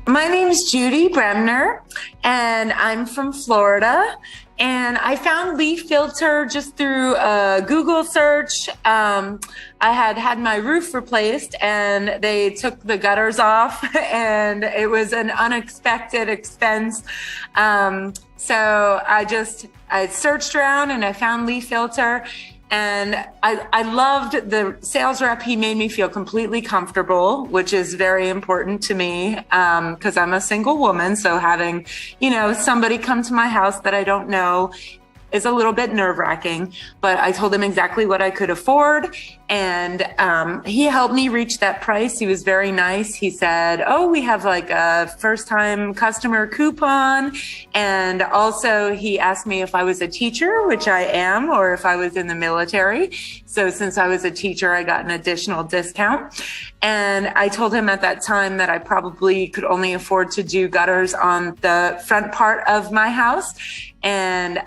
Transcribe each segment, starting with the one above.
My name's Judy Bremner, and I'm from Florida. And I found leaf filter just through a Google search. I had my roof replaced, and they took the gutters off, and it was an unexpected expense. So I searched around, and I found leaf filter. And I loved the sales rep. He made me feel completely comfortable, which is very important to me, because I'm a single woman. So having, somebody come to my house that I don't know is a little bit nerve-wracking, but I told him exactly what I could afford. And he helped me reach that price. He was very nice. He said, we have like a first-time customer coupon. And also he asked me if I was a teacher, which I am, or if I was in the military. So since I was a teacher, I got an additional discount. And I told him at that time that I probably could only afford to do gutters on the front part of my house. And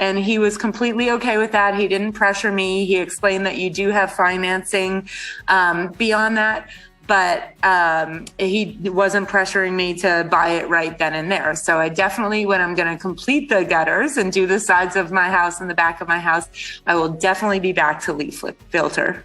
he was completely okay with that. He didn't pressure me. He explained that you do have financing beyond that, but he wasn't pressuring me to buy it right then and there. So I definitely, when I'm going to complete the gutters and do the sides of my house and the back of my house, I will definitely be back to leaf filter.